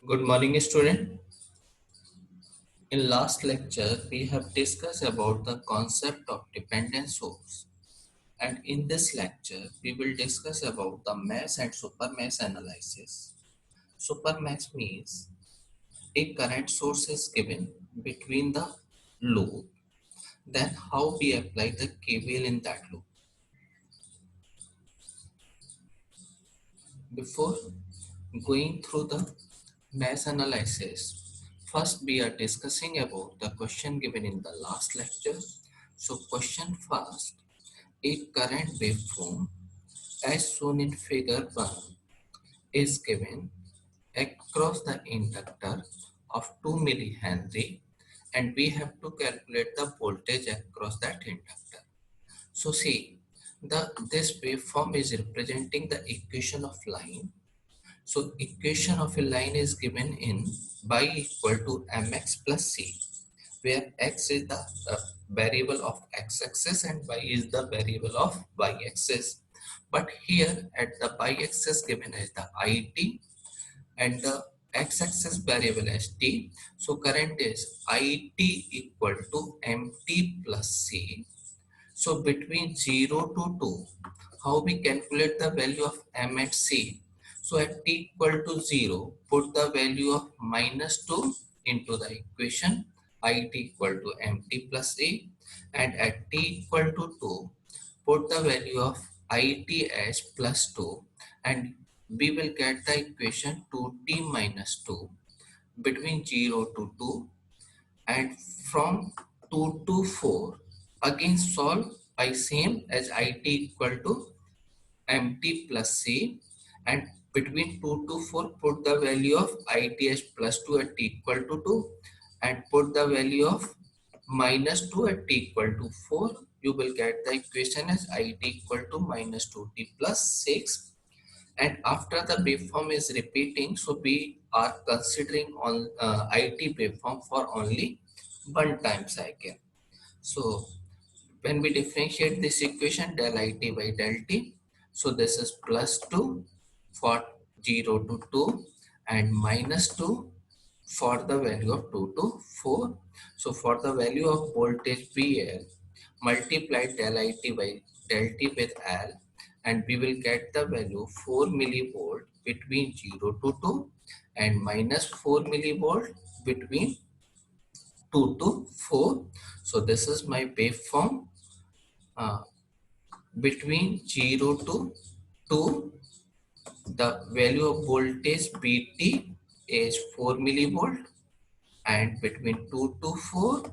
Good morning, student. In last lecture, we have discussed about the concept of dependent source. And in this lecture, we will discuss about the mesh and supermesh analysis. Supermesh means a current source is given between the loop. Then how we apply the KVL in that loop. Before going through the mesh analysis, first we are discussing about the question given in the last lecture. So question first, a current waveform as shown in figure 1 is given across the inductor of 2 millihenry and we have to calculate the voltage across that inductor. So see, this waveform is representing the equation of line. So equation of a line is given in y equal to mx plus c, where x is the variable of x-axis and y is the variable of y-axis. But here at the y-axis given as the it and the x-axis variable as t. So current is it equal to mt plus c. So between 0 to 2, how we calculate the value of m at c? So at t equal to 0, put the value of minus 2 into the equation it equal to mt plus a, and at t equal to 2, put the value of it as plus 2 and we will get the equation 2t minus 2 between 0 to 2, and from 2 to 4 again solve by same as it equal to mt plus c, and between 2 to 4 put the value of it as plus 2 at t equal to 2 and put the value of minus 2 at t equal to 4. You will get the equation as it equal to minus 2t plus 6. And after the waveform is repeating, so we are considering on it waveform for only one time cycle. So when we differentiate this equation del it by del t, so this is plus 2 for 0 to 2 and minus 2 for the value of 2 to 4. So for the value of voltage VL, multiply del it by del t with L and we will get the value 4 millivolt between 0 to 2 and minus 4 millivolt between 2 to 4. So this is my waveform uh, between 0 to 2. The value of voltage Vt is 4 millivolt and between 2 to 4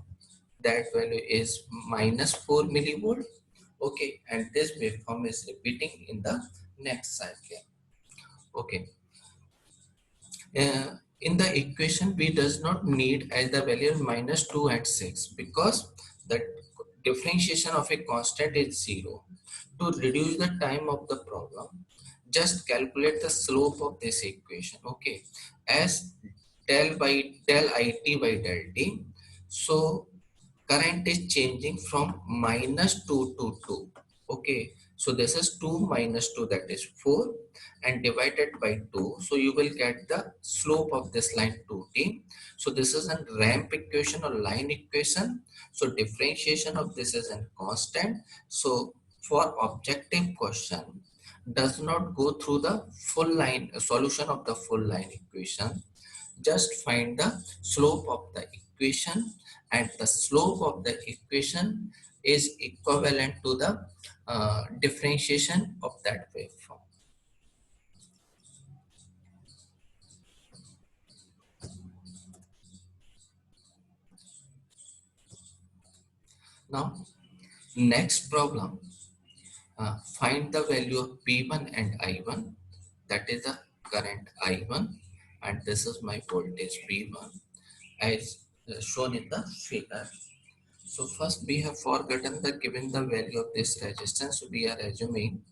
that value is minus 4 millivolt. Okay, and this waveform is repeating in the next cycle. Okay, in the equation we does not need as the value minus 2 and 6 because the differentiation of a constant is 0. To reduce the time of the problem, just calculate the slope of this equation. Okay, as del it by del t, so current is changing from minus 2 to 2. Okay, so this is 2 minus 2, that is 4, and divided by 2, so you will get the slope of this line 2t. So this is a ramp equation or line equation, so differentiation of this is a constant. So for objective question does not go through the full line solution of the full line equation, just find the slope of the equation, and the slope of the equation is equivalent to the differentiation of that waveform. Now next problem, find the value of P1 and I1, that is the current I1 and this is my voltage P1 as shown in the figure. So first we have forgotten the given the value of this resistance. So we are assuming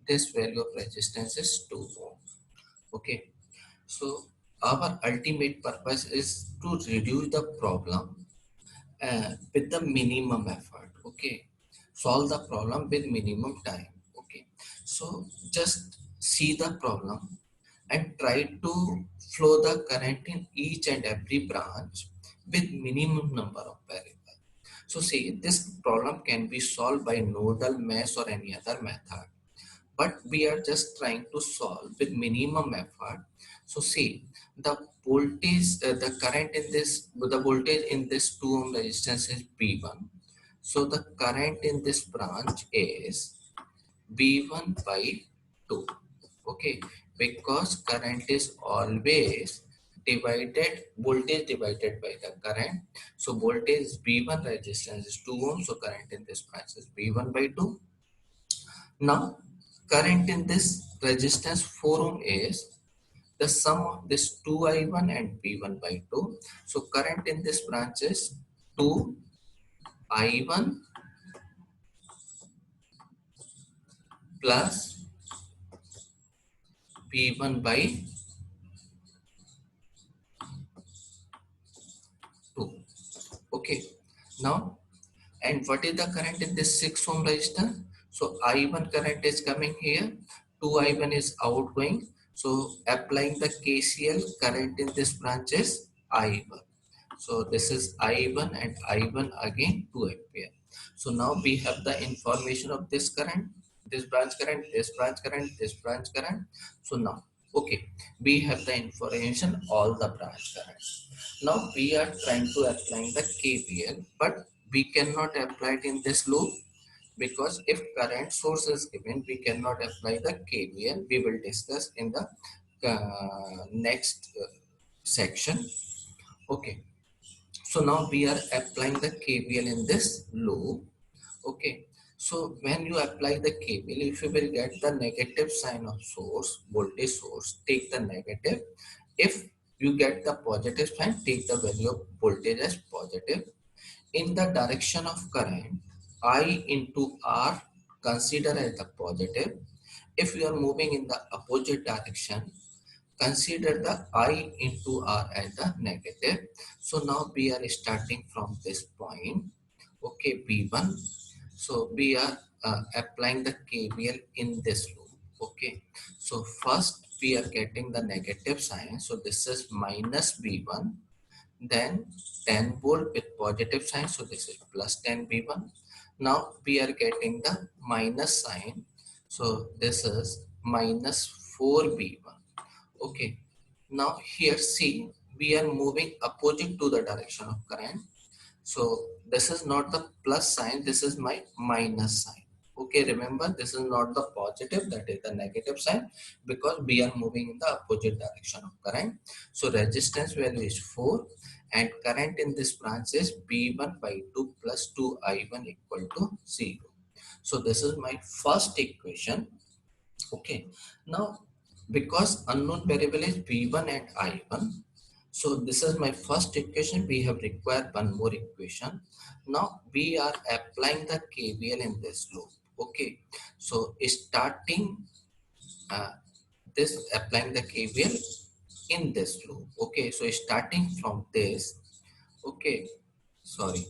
this value of resistance is 2 ohm. Okay. So our ultimate purpose is to reduce the problem with the minimum effort. Okay. Solve the problem with minimum time. Okay. So just see the problem and try to flow the current in each and every branch with minimum number of variables. So see, this problem can be solved by nodal mesh or any other method, but we are just trying to solve with minimum effort. So see, the voltage, the current in this, the voltage in this 2 ohm resistance is V1. So the current in this branch is V1 by 2. Okay, because current is always divided, voltage divided by the current. So voltage V1, resistance is 2 ohm. So current in this branch is V1 by 2. Now current in this resistance 4 ohm is the sum of this 2i1 and v1 by 2. So current in this branch is 2i1 plus v1 by 2. Okay, now, and what is the current in this 6 ohm resistor? So I1 current is coming here, 2I1 is outgoing. So applying the KCL, current in this branch is I1. So this is I1 and I1 again 2 ampere. So now we have the information of this current, this branch current, this branch current, this branch current. So now, okay, we have the information, all the branch currents. Now we are trying to apply the KVL, but we cannot apply it in this loop, because if current source is given, we cannot apply the KVL. We will discuss in the next section. Okay, so now we are applying the KVL in this loop. Okay, so when you apply the KVL, if you will get the negative sign of source, voltage source, take the negative. If you get the positive sign, take the value of voltage as positive. In the direction of current, I into R, consider as the positive. If you are moving in the opposite direction, consider the I into R as the negative. So now we are starting from this point. Okay, V1. So we are applying the KVL in this loop. Okay, so first we are getting the negative sign. So this is minus V1. Then 10 volt with positive sign. So this is plus 10 V1. Now we are getting the minus sign. So this is minus 4 V1. Okay, now here see, we are moving opposite to the direction of current. So this is not the plus sign, this is my minus sign. Okay, remember, this is not the positive, that is the negative sign, because we are moving in the opposite direction of current. So resistance value is 4 and current in this branch is V1 by 2 plus 2I1 equal to 0. So this is my first equation. Okay, now because unknown variable is V1 and I1, so this is my first equation. We have required one more equation. Now we are applying the KVL in this loop. Okay, so starting uh, this, applying the KVL in this loop. Okay, so starting from this. Okay, sorry,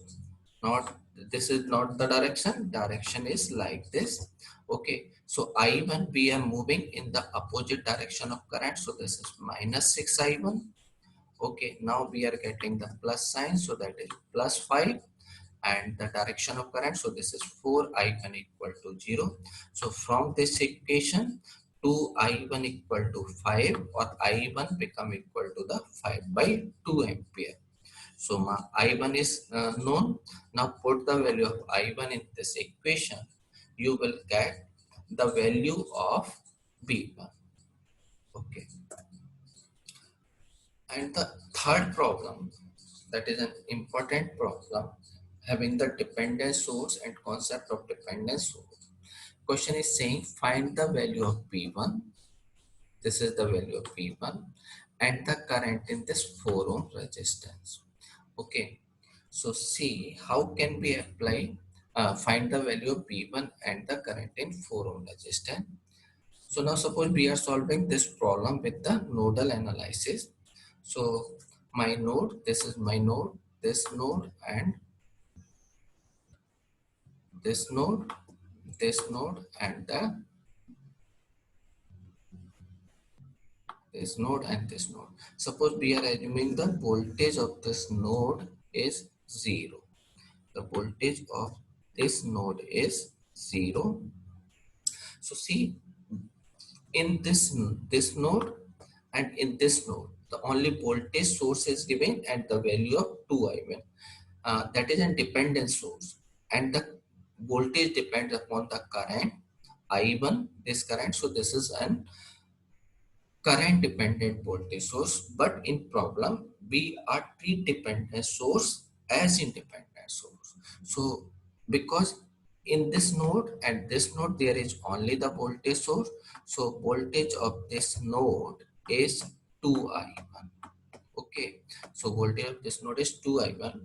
not, this is not the direction is like this. Okay, so I1, we are moving in the opposite direction of current, so this is minus 6I1. Okay, now we are getting the plus sign, so that is plus 5, and the direction of current, so this is 4I1 equal to 0. So from this equation, 2I1 equal to 5, or I1 become equal to the 5 by 2 ampere. So my I1 is known. Now put the value of I1 in this equation. You will get the value of V1. Okay. And the third problem, that is an important problem, having the dependent source and concept of dependent source. Question is saying find the value of V1. This is the value of V1 and the current in this 4 ohm resistance. Okay, so see how can we apply, find the value of V1 and the current in 4 ohm resistance. So now suppose we are solving this problem with the nodal analysis. So my node, this is my node, this node and this node, this node and the this node and this node. Suppose we are assuming the voltage of this node is 0. The voltage of this node is 0. So see, in this node and in this node, the only voltage source is given at the value of 2i1. That is a dependent source, and the voltage depends upon the current I1, this current. So this is an current dependent voltage source, but in problem we are treat dependent source as independent source. So because in this node and this node there is only the voltage source, so voltage of this node is 2i1. Okay, so voltage of this node is 2i1.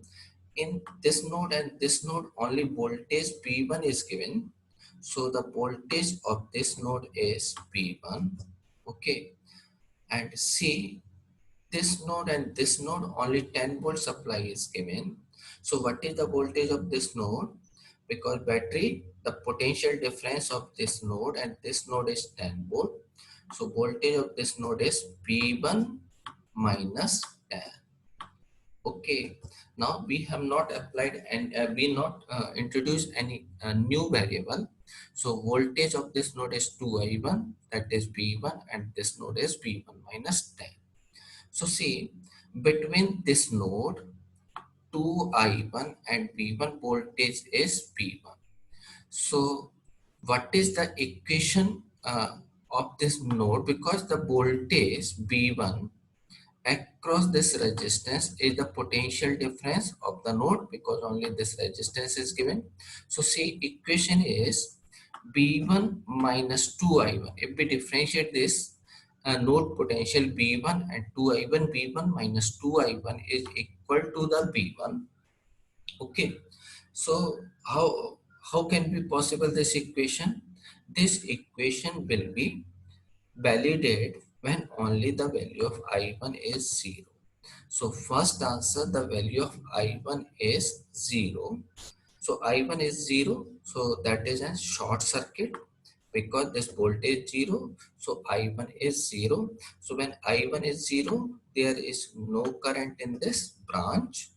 In this node and this node only voltage V1 is given, so the voltage of this node is V1. Okay, and see, this node and this node only 10 volt supply is given. So what is the voltage of this node? Because battery, the potential difference of this node and this node is 10 volt. So voltage of this node is V1 minus 10. Okay, now we have not applied and we not introduced any new variable. So voltage of this node is 2i1, that is V1, and this node is V1 minus 10. So see, between this node 2i1 and V1 voltage is V1. So what is the equation of this node? Because the voltage V1 across this resistance is the potential difference of the node, because only this resistance is given. So see, equation is V1 minus 2i1. If we differentiate this node potential V1 and 2i1, V1 minus 2i1 is equal to the V1. Okay, so how can be possible this equation? This equation will be validate when only the value of I1 is 0. So first answer, the value of I1 is 0. So I1 is 0. So that is a short circuit because this voltage 0. So I1 is 0. So when I1 is 0, there is no current in this branch.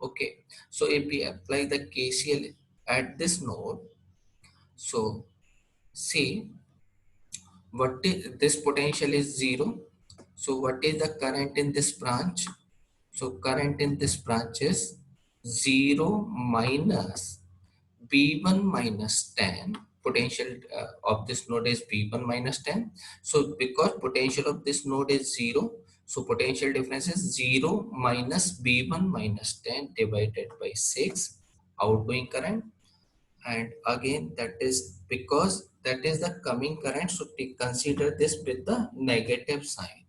Okay. So if we apply the KCL at this node, so see, what is this potential is 0. So what is the current in this branch? So current in this branch is 0 minus V1 minus 10. Potential of this node is V1 minus 10. So because potential of this node is 0, so potential difference is 0 minus V1 minus 10 divided by 6 outgoing current. And again, that is because that is the coming current, so consider this with the negative sign.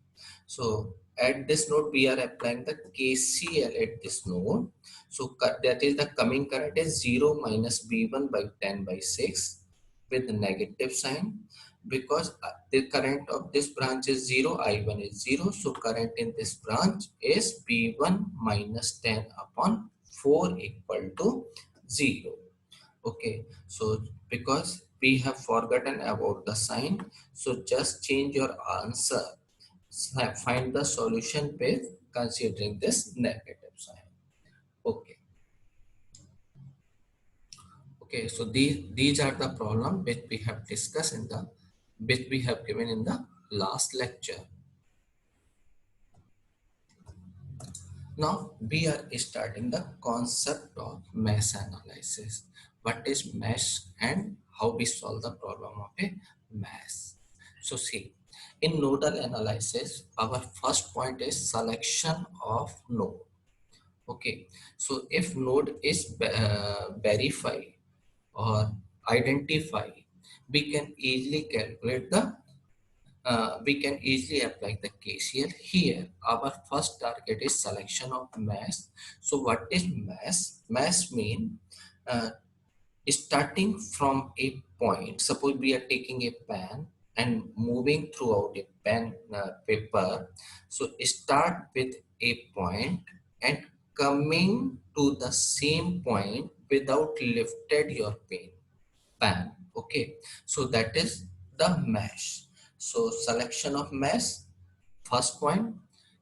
So at this node we are applying the KCL at this node. So that is the coming current is 0 minus V1 by 10 by 6 with the negative sign. Because the current of this branch is 0, I1 is 0, so current in this branch is V1 minus 10 upon 4 equal to 0. Okay, so because we have forgotten about the sign, so just change your answer. Find the solution with considering this negative sign. Okay. Okay, so these are the problem which we have discussed in the which we have given in the last lecture. Now we are starting the concept of mesh analysis. What is mesh and how we solve the problem of a mesh? So see, in nodal analysis, our first point is selection of node. Okay, so if node is verify or identify, we can easily calculate the we can easily apply the KCL here. Our first target is selection of mesh. So what is mesh? Mesh mean uh, starting from a point. Suppose we are taking a pen and moving throughout a pen paper. So start with a point and coming to the same point without lifted your pen. Okay, so that is the mesh. So selection of mesh, first point.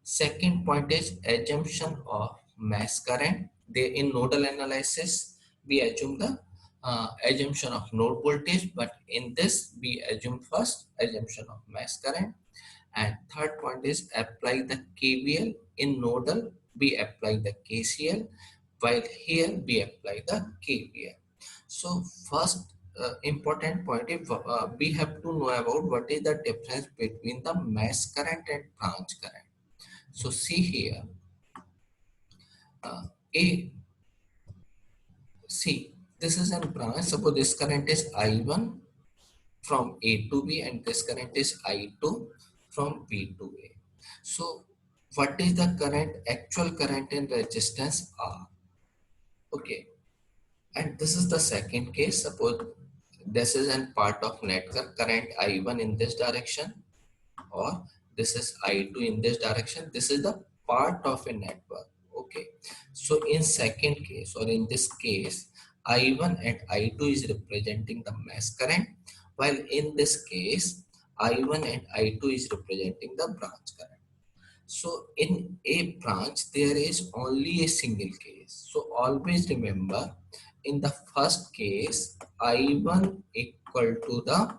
Second point is assumption of mass current. They in nodal analysis we assume the assumption of node voltage, but in this we assume first assumption of mass current. And third point is apply the KVL. In nodal we apply the KCL, while here we apply the KVL. So first important point is we have to know about what is the difference between the mesh current and branch current. So see here, a see this is a branch. Suppose this current is I1 from A to B and this current is I2 from B to A. So what is the current, actual current and resistance R? Okay, and this is the second case. Suppose this is a part of network current I1 in this direction, or this is I2 in this direction. This is the part of a network. Okay, so in second case or in this case, I1 and I2 is representing the mesh current, while in this case I1 and I2 is representing the branch current. So in a branch there is only a single case. So always remember, in the first case I1 equal to the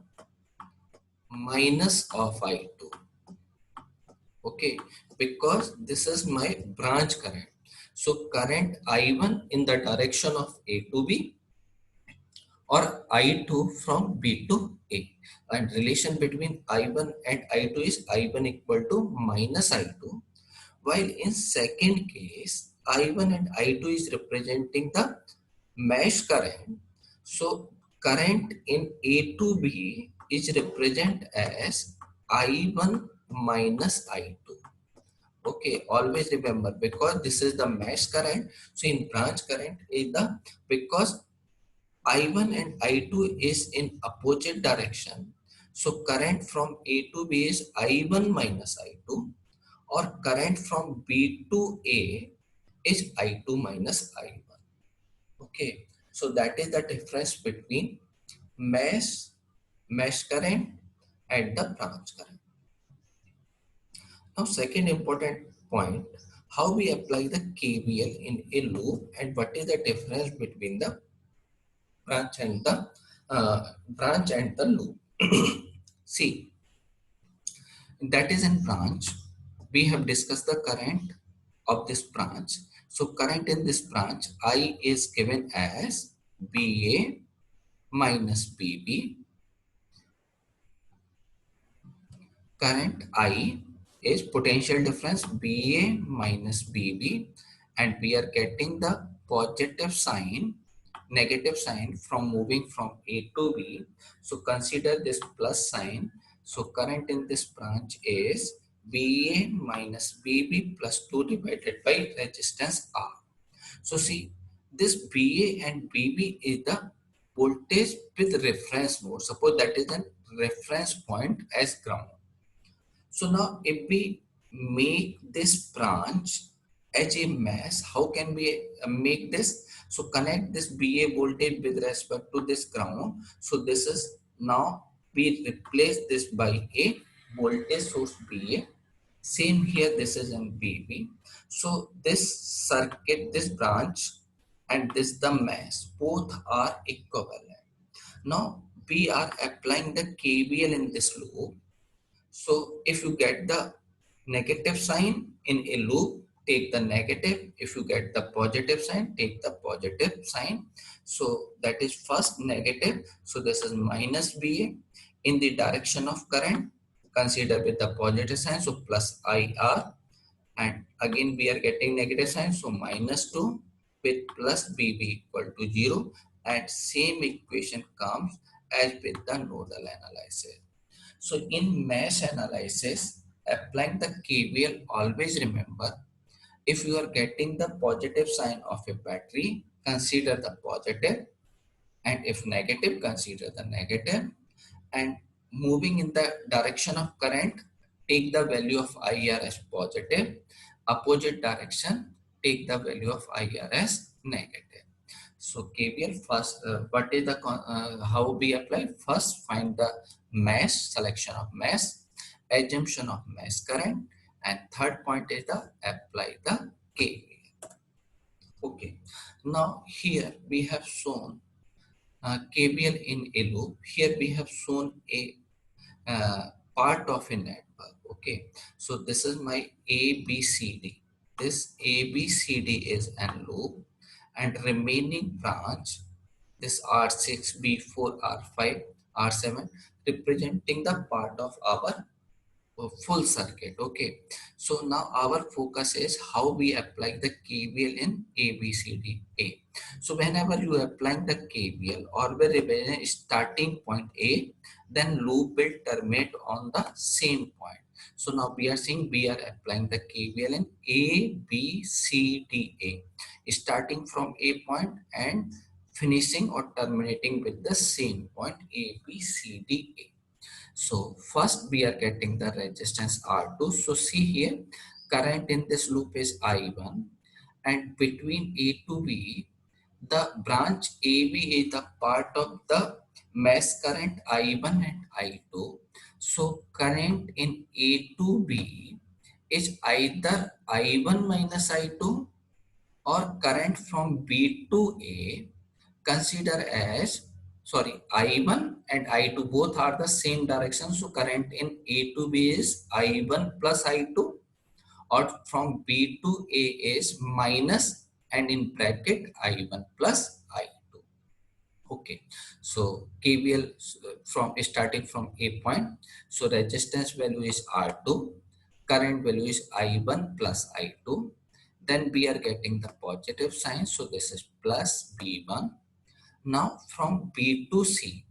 minus of I2. Okay, because this is my branch current. So current I1 in the direction of A to B, or I2 from B to A, and relation between I1 and I2 is I1 equal to minus I2, while in second case I1 and I2 is representing the mesh current. So current in A to B is represent as I1 minus I2. Okay, always remember, because this is the mesh current. So in branch current is the, because I1 and I2 is in opposite direction. So current from A to B is I1 minus I2, or current from B to A is I2 minus I1. Okay, so that is the difference between mesh current and the branch current. Now second important point, how we apply the KVL in a loop and what is the difference between the branch and the loop. See, that is in branch. We have discussed the current of this branch. So current in this branch I is given as BA minus BB. Current I is potential difference BA minus BB, and we are getting the positive sign, negative sign from moving from A to B. So consider this plus sign. So current in this branch is BA minus BB plus 2 divided by resistance R. So see, this BA and BB is the voltage with reference node. Suppose that is a reference point as ground. So now if we make this branch as a mesh, how can we make this? So connect this BA voltage with respect to this ground. So this is, now we replace this by a voltage source BA. Same here, this is in BB. So this circuit, this branch and this the mesh, both are equivalent. Now we are applying the KVL in this loop. So if you get the negative sign in a loop, take the negative. If you get the positive sign, take the positive sign. So that is first negative. So this is minus BA. In the direction of current, consider with the positive sign. So plus IR. And again we are getting negative sign. So minus 2 with plus BB equal to 0. And same equation comes as with the nodal analysis. So in mesh analysis, applying the KVL, always remember, if you are getting the positive sign of a battery, consider the positive, and if negative, consider the negative. And moving in the direction of current, take the value of IR as positive. Opposite direction, take the value of IR as negative. So KVL first, what is the how we apply? First, find the mesh, selection of mesh, assumption of mesh current, and third point is the apply the KVL. Okay, now here we have shown KVL in a loop. Here we have shown a part of a network. Okay, so this is my ABCD. This ABCD is a loop, and remaining branch, this R6, B4, R5, R7, representing the part of our full circuit. Okay, so now our focus is how we apply the KVL in ABCDA. So whenever you applying the KVL or wherever starting point A, then loop will terminate on the same point. So now we are saying we are applying the KVL in ABCDA, starting from A point and finishing or terminating with the same point ABCDA. So first we are getting the resistance R2. So see here, current in this loop is I1, and between A to B, the branch AB is the part of the mesh current I1 and I2. So current in A to B is either I1 minus I2 or current from B to A consider as, sorry, I1 and I2 both are the same direction. So current in A to B is I1 plus I2, or from B to A is minus and in bracket I1 plus I2. Okay, so KVL from starting from A point. So resistance value is R2, current value is I1 plus I2. Then we are getting the positive sign. So this is plus B1. Now from B to C,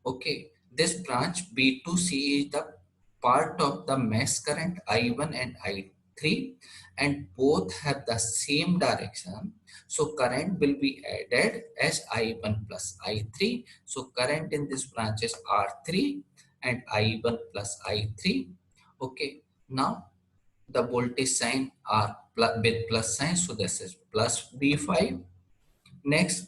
okay, this branch B to C is the part of the mesh current I1 and I3, and both have the same direction. So current will be added as I1 plus I3. So current in this branch is R3 and I1 plus I3. Okay, now the voltage sign are with plus sign. So this is plus B5. Next,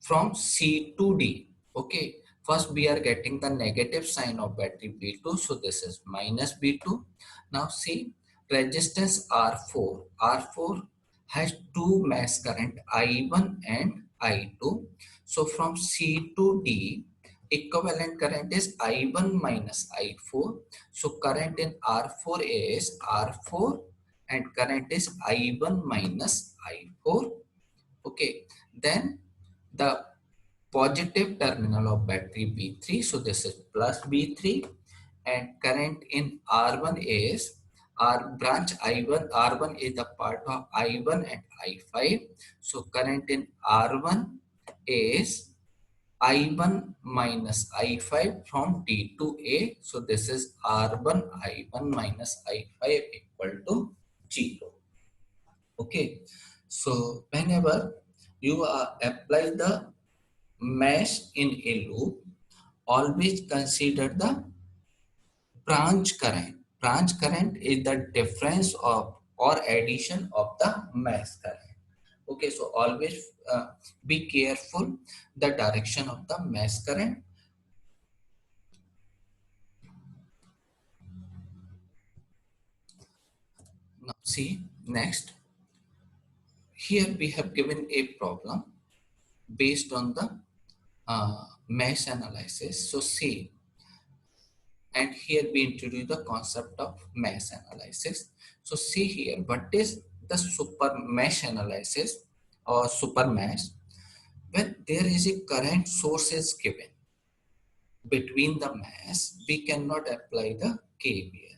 from C to D. Okay, first we are getting the negative sign of battery B2, so this is minus B2. Now see, resistance R4. R4 has two mesh current I1 and I2. So from C to D, equivalent current is I1 minus I4. So current in R4 is R4 and current is I1 minus I4. Okay, then the positive terminal of battery B3. So this is plus B3, and current in R1 is R branch I1. R1 is the part of I1 and I5. So current in R1 is I1 minus I5 from D to A. So this is R1 I1 minus I5 equal to 0. Okay. So whenever you apply the mesh in a loop, always consider the branch current. Branch current is the difference of or addition of the mesh current. Okay, so always be careful the direction of the mesh current. Now see, next, here we have given a problem based on the mesh analysis. So see, and here we introduce the concept of mesh analysis. So see here, what is the super mesh analysis or super mesh? When there is a current source is given between the mesh, we cannot apply the KVL,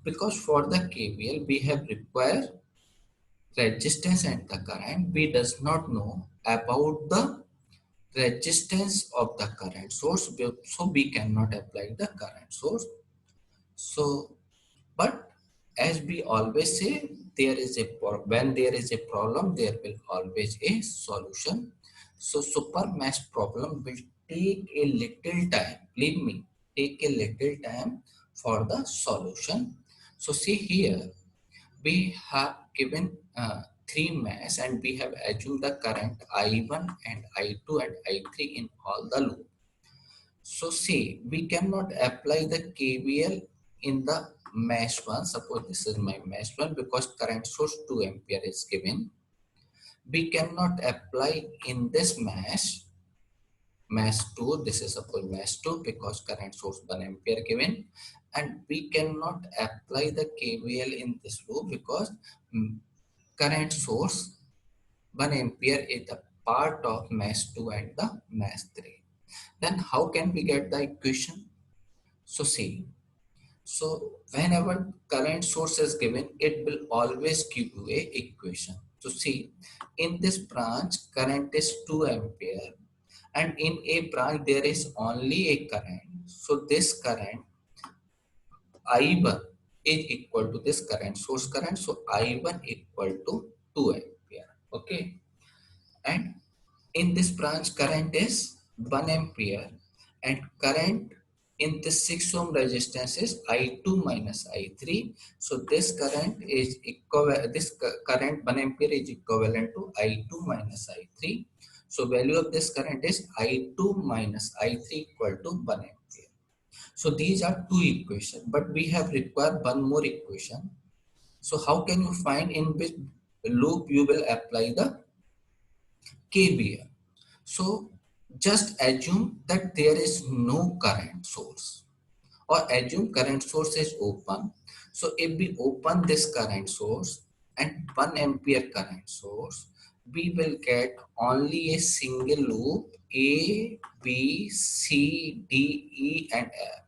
because for the KVL we have required resistance and the current. We does not know about the resistance of the current source, so we cannot apply the current source. So but as we always say, there is a when there is a problem, there will always a solution. So super mesh problem will take a little time. Believe me, take a little time for the solution. So see here, we have given three mesh and we have assumed the current I1 and I2 and I3 in all the loop. So see, we cannot apply the KVL in the mesh 1, suppose this is my mesh 1, because current source 2 ampere is given, we cannot apply in this mesh 2, this is suppose mesh 2, because current source 1 ampere given, and we cannot apply the KVL in this loop because current source 1 ampere is the part of mesh 2 and the mesh 3. Then how can we get the equation? So see, so whenever current source is given, it will always give you a equation. So see, in this branch current is 2 ampere, and in a branch there is only a current. So this current I1 is equal to this current source current. So I1 equal to 2 ampere. Okay, and in this branch current is 1 ampere, and current in this 6 ohm resistance is I2 minus I3. So this current is equivalent, this current 1 ampere is equivalent to I2 minus I3. So value of this current is I2 minus I3 equal to 1 ampere. So these are two equations, but we have required one more equation. So how can you find in which loop you will apply the KVL? So just assume that there is no current source, or assume current source is open. So if we open this current source and 1 ampere current source, we will get only a single loop A, B, C, D, E and F.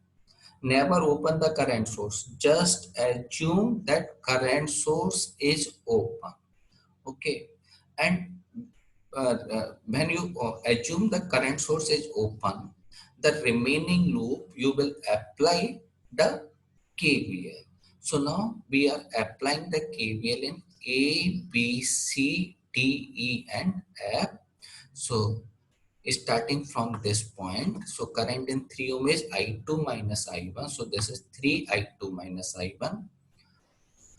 Never open the current source. Just assume that current source is open. Okay, and when you assume the current source is open, the remaining loop you will apply the KVL. So now we are applying the KVL in A, B, C, D, E and F. So starting from this point, so current in 3 ohm is I2 minus I1. So this is 3 I2 minus I1.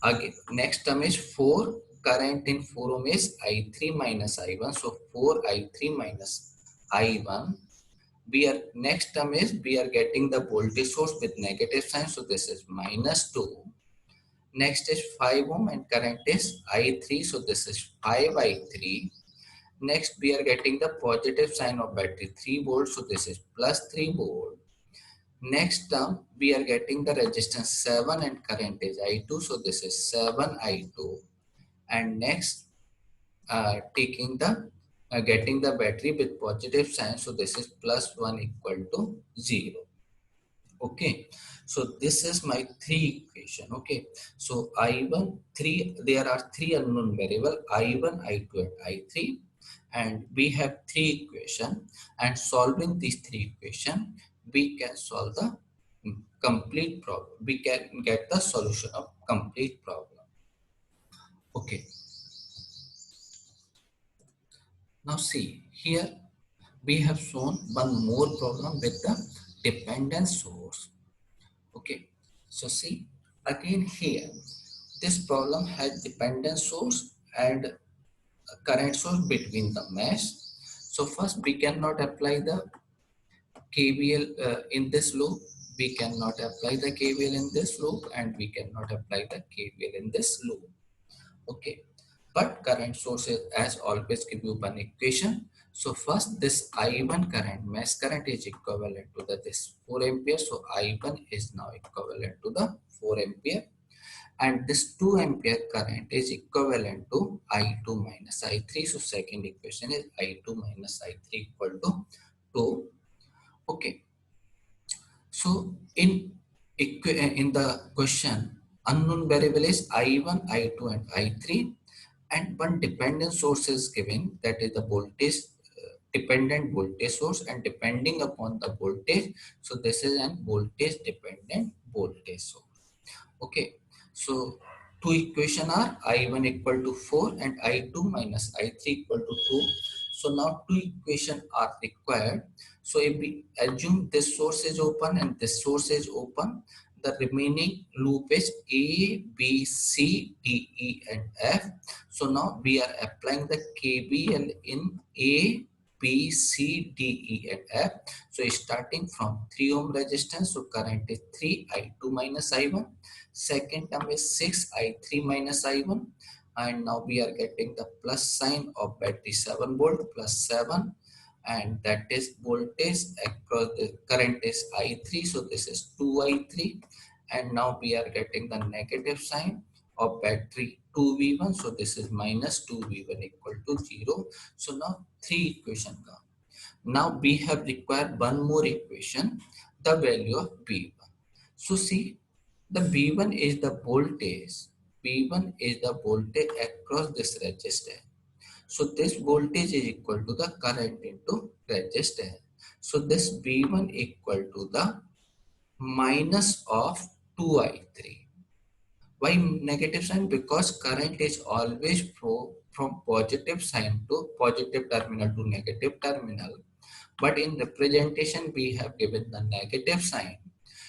Again, next term is 4. Current in 4 ohm is I3 minus I1. So 4 I3 minus I1. Next term is we are getting the voltage source with negative sign. So this is minus 2. Next is 5 ohm and current is I3. So this is 5 I3. Next we are getting the positive sign of battery, 3 volts. So this is plus 3 volt. Next term, we are getting the resistance 7 and current is I2. So this is 7 I2. And next, taking the getting the battery with positive sign. So this is plus 1 equal to 0. Okay. So this is my 3 equation. Okay. So I1, 3, there are 3 unknown variable I1, I2 and I3. And we have 3 equation, and solving these 3 equation, we can solve the complete problem. We can get the solution of complete problem. Okay. Now see, here we have shown one more problem with the dependent source. Okay. So see, again here, this problem has dependent source and current source between the mesh. So first we cannot apply the KVL in this loop. We cannot apply the KVL in this loop, and we cannot apply the KVL in this loop. Okay, but current sources as always give you one equation. So first this I1 current, mesh current is equivalent to this 4 ampere. So I1 is now equivalent to the 4 ampere, and this 2 ampere current is equivalent to I2 minus I3. So second equation is I2 minus I3 equal to 2. Okay. So in the question, unknown variable is I1, I2 and I3, and one dependent source is given, that is the voltage, dependent voltage source, and depending upon the voltage, so this is an voltage dependent voltage source. Okay, so two equation are I1 equal to 4 and I2 minus I3 equal to 2. So now two equations are required. So if we assume this source is open and this source is open, the remaining loop is A, B, C, D, E and F. So now we are applying the KVL in A, B, C, D, E and F. So starting from 3 ohm resistance, so current is 3 I2 minus I1. Second term is 6 I3 minus I1. And now we are getting the plus sign of battery 7 volt plus 7, and that is voltage across the current is I3, so this is 2 I3. And now we are getting the negative sign of battery 2V1, so this is minus 2V1 equal to 0. So now three equation come. Now we have required one more equation, the value of V1. So see, the V1 is the voltage. V1 is the voltage across this resistor. So this voltage is equal to the current into resistor. So this V1 equal to the minus of 2I3. Why negative sign? Because current is always flow from positive sign to positive terminal to negative terminal. But in representation, we have given the negative sign.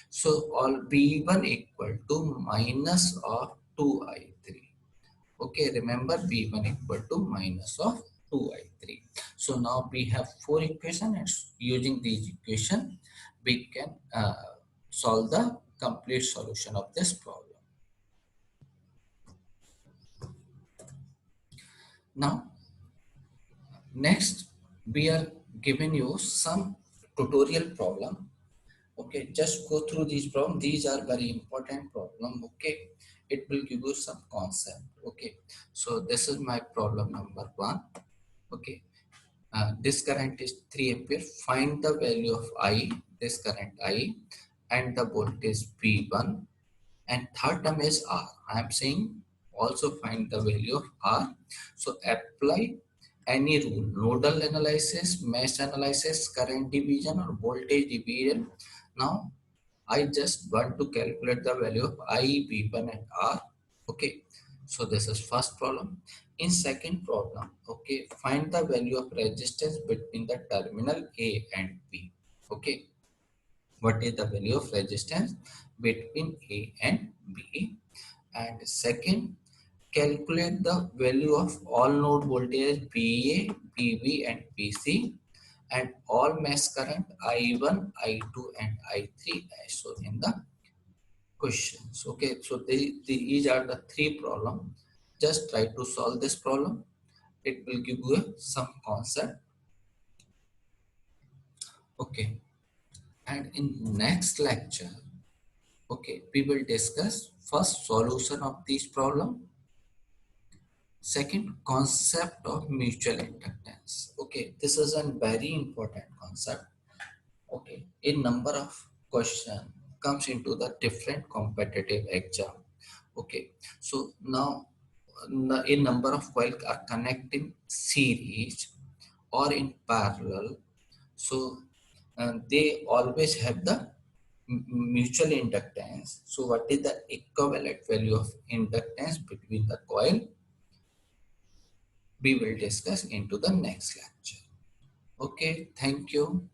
So all V1 equal to minus of 2I3. Okay, remember V1 equal to minus of 2I3. So now we have four equations, and using these equations, we can solve the complete solution of this problem. Now, next, we are giving you some tutorial problem. Okay, just go through these problems. These are very important problem. Okay, it will give you some concept. Okay, so this is my problem number 1. Okay, this current is 3 ampere. Find the value of I, this current I, and the voltage V1. And third term is R. I am saying also find the value of R. So apply any rule, nodal analysis, mesh analysis, current division or voltage division. Now I just want to calculate the value of I, V1 and R. Okay. So this is first problem. In second problem, okay, find the value of resistance between the terminal A and B. Okay. What is the value of resistance between A and B? And second, calculate the value of all node voltage VA, PV and PC, and all mesh current I1, I2 and I3 as shown in the questions. Okay, so these are the three problems. Just try to solve this problem. It will give you some concept. Okay, and in next lecture, okay, we will discuss first solution of this problem. Second, concept of mutual inductance. Okay, this is a very important concept. Okay, a number of question comes into the different competitive exam. Okay, so now a number of coils are connecting series or in parallel. So they always have the mutual inductance. So what is the equivalent value of inductance between the coil? We will discuss into the next lecture. Okay, thank you.